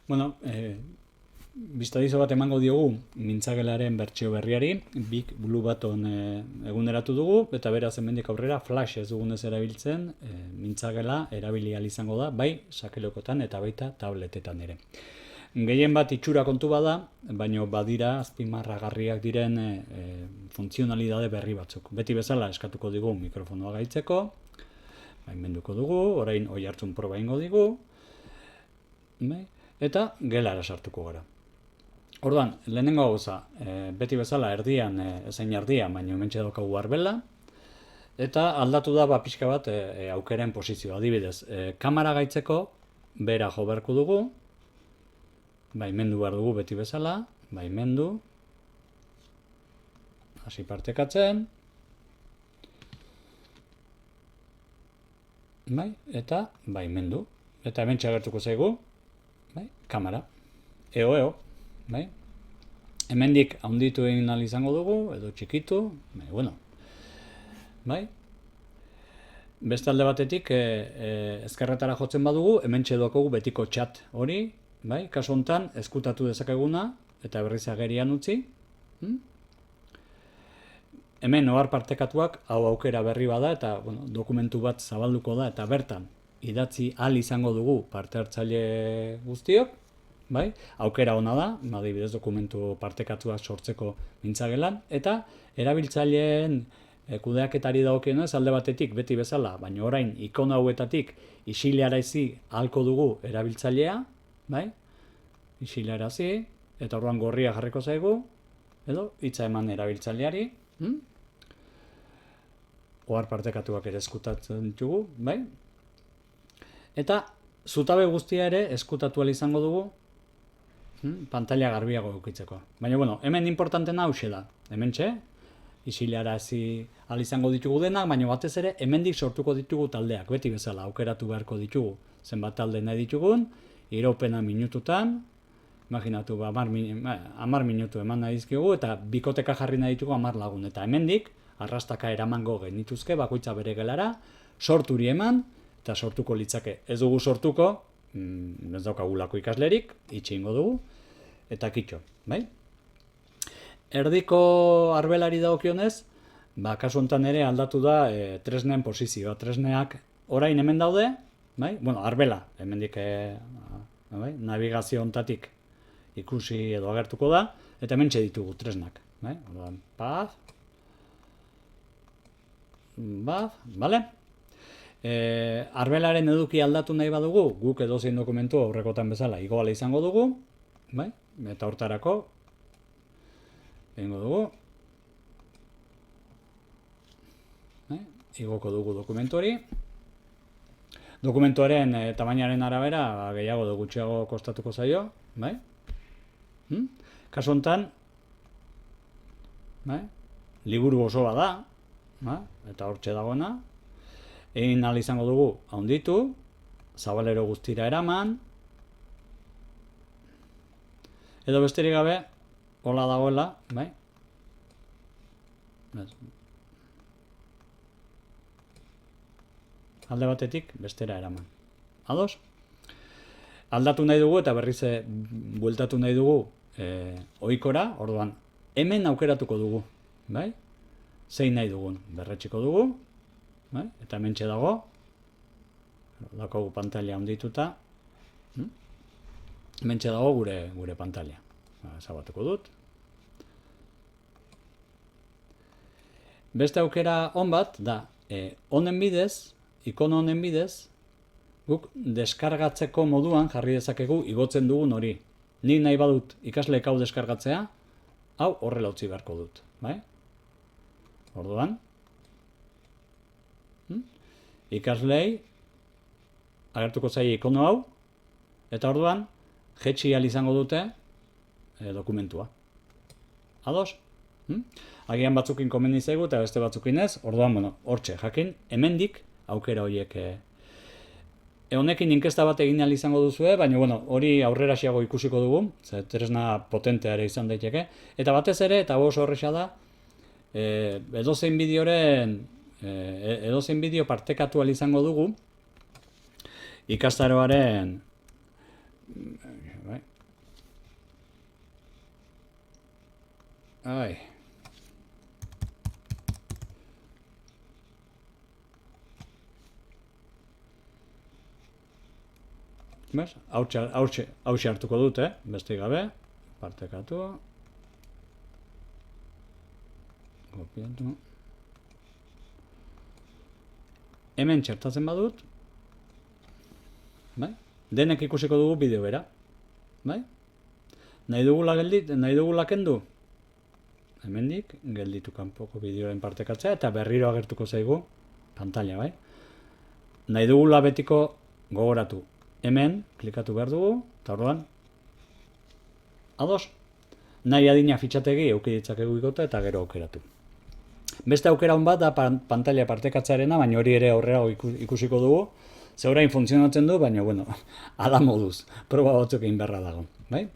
Bueno, bistadizo bat emango diogu mintzagelaren bertsio berriari, Big Blue Button eguneratu dugu, eta beraz hemendik aurrera Flash ez dugunez erabiltzen, mintzagela erabili ahal izango da, bai sakelokotan eta baita tabletetan ere. Gehien bat itxura kontu bada, baino badira azpimarragarriak diren funtzionalidade berri batzuk. Beti bezala eskatuko digu mikrofonoa gaitzeko, baimenduko dugu, orain oi hartzun proba ingo digu, eta gelara sartuko gara. Orduan, lehenengo gauza, beti bezala erdian, ezein erdian, baina hementxe daukagu arbela, eta aldatu da pixka bat aukeren posizioa. Adibidez, kamera gaitzeko bera jo beharko dugu, baimendu behar dugu beti bezala, baimendu, hasi partekatzen, eta baimendu, eta hementxe agertuko zaigu, kamera, eo, hemendik handitu egin ahal izango dugu, edo txikitu, beste alde batetik ezkerretara jotzen badugu, hementxe daukagu betiko chat hori, kasu honetan ezkutatu dezakeguna, eta berriz agerian utzi, hemen ohar partekatuak hau aukera berri bada, eta dokumentu bat zabalduko da, eta bertan idatzi ahal izango dugu parte hartzaile guztiok, aukera ona da, adibidez dokumentu partekatuak sortzeko mintzagelan, eta erabiltzaileen kudeaketari dagokionez alde batetik beti bezala, baina orain ikono hauetatik isilarazi ahalko dugu erabiltzailea, isilarazi, eta orduan gorria jarriko zaigu, edo hitza eman erabiltzaileari, ohar partekatuak ere eskutatzen ditugu, eta zutabe guztia ere eskutatu ahal izango dugu pantalla garbiago edukitzeko. Baina, hemen importantena hauxe da. Hementxe, isilarazi ahal izango ditugu denak, baina batez ere hemendik sortuko ditugu taldeak, beti bezala aukeratu beharko ditugu zenbat talde nahi ditugun, iraupena minututan, imaginatu 10 minutu eman nahi dizkigu, eta bikoteka jarri nahi ditugu 10 lagun, eta hemendik arrastaka eramango genituzke bakoitza bere gelara, sorturi eman, eta sortuko litzake. Ez dugu sortuko, ez daukagulako ikaslerik, itxi ingo dugu, eta kitxo, Erdiko arbelari dagokionez, kasu honetan ere aldatu da tresneen posizioa. Tresneak orain hemen daude, arbela, hemendik navigazio honetatik ikusi edo agertuko da, eta hementxe ditugu tresnak. Paz, bale? Arbelaren eduki aldatu nahi badugu, guk edozein dokumentu aurrekotan bezala igoala izango dugu, eta hortarako egingo dugu, igoko dugu dokumentu hori. Dokumentuaren tamainaren arabera gehiago edo gutxiago kostatuko zaio, kasu honetan, liburu oso bada, eta hortxe dagoena, egin ahal izango dugu handitu, zabalero guztira eraman, edo besterik gabe, hola dagoela, alde batetik bestera eraman. Ados? Aldatu nahi dugu eta berriz bueltatu nahi dugu ohikora, orduan hemen aukeratuko dugu, zein nahi dugun, berretxiko dugu, eta hementxe dago, daukagu pantalla handituta, hementxe dago gure pantalla. Zabatuko dut. Beste aukera on bat da, honen bidez, ikono honen bidez, guk deskargatzeko moduan jarri dezakegu igotzen dugun hori. Nik nahi badut ikasleek hau deskargatzea, hau horrela utzi beharko dut. Orduan, ikaslei agertuko zaie ikono hau, eta orduan jetxi ahal izango dute dokumentua. Ados? Agian batzukin komeni zaigu eta beste batzukin ez, orduan, hortxe, jakin, hemendik aukera horiek. Honekin inkesta bat egin ahal izango duzue, baina hori aurrerasiago ikusiko dugu, tresna potentea ere izan daiteke, eta batez ere, eta oso horreza da, edozein bideo partekatu ahal izango dugu ikastaroaren Ai. Bez? Hauxe hartuko dut, beste gabe. Partekatu. Kopiatu. Hemen txertatzen badut. Bai? Denek ikusiko dugu bideo bera. Bai? Nahi dugula kendu? Hemendik, gelditu kanpoko bideoen partekatzea eta berriro agertuko zaigu pantalla, bai? Nahi dugula betiko gogoratu. Hemen, klikatu behar dugu, eta orduan, ados, nahi adina fitxategi eukiditzakegu ikota eta gero aukeratu. Beste aukera hon bat da pantalla partekatzearena, baina hori ere aurrera ikusiko dugu. Ze orain funtzionatzen du, baina, bueno, ala moduz, proba batzuk egin beharra dago, bai?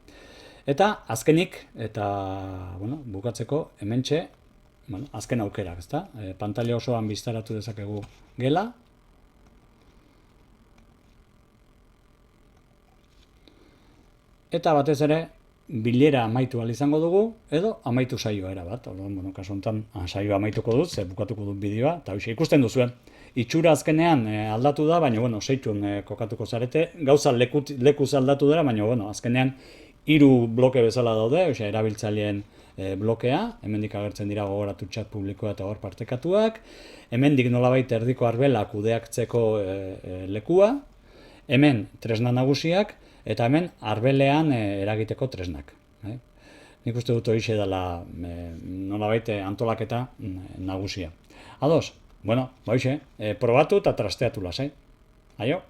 Eta azkenik, eta, bueno, bukatzeko, hementxe, bueno, azken aukerak, ezta? Pantalla osoan biztaratu dezakegu gela. Eta batez ere, bilera amaitu ahal izango dugu, edo amaitu saioa erabat. Orduan, bueno, kasu honetan saioa amaituko dut, ze bukatuko dut bideoa, eta hoxe ikusten duzuen. Itxura azkenean aldatu da, baina, bueno, seitun kokatuko zarete. Gauza lekuz aldatu dira, baina, bueno, azkenean 3 bloke bezala daude, hoxe, erabiltzaileen blokea, hemendik agertzen dira gogoratu chat publikoa eta hor partekatuak, hemendik nolabait erdiko arbela kudeaktzeko lekua, hemen tresna nagusiak, eta hemen arbelean eragiteko tresnak. Nik uste dut horixe dela nolabait antolaketa nagusia. Ados, bueno, hoxe, probatu eta trasteatu lasai. Aio!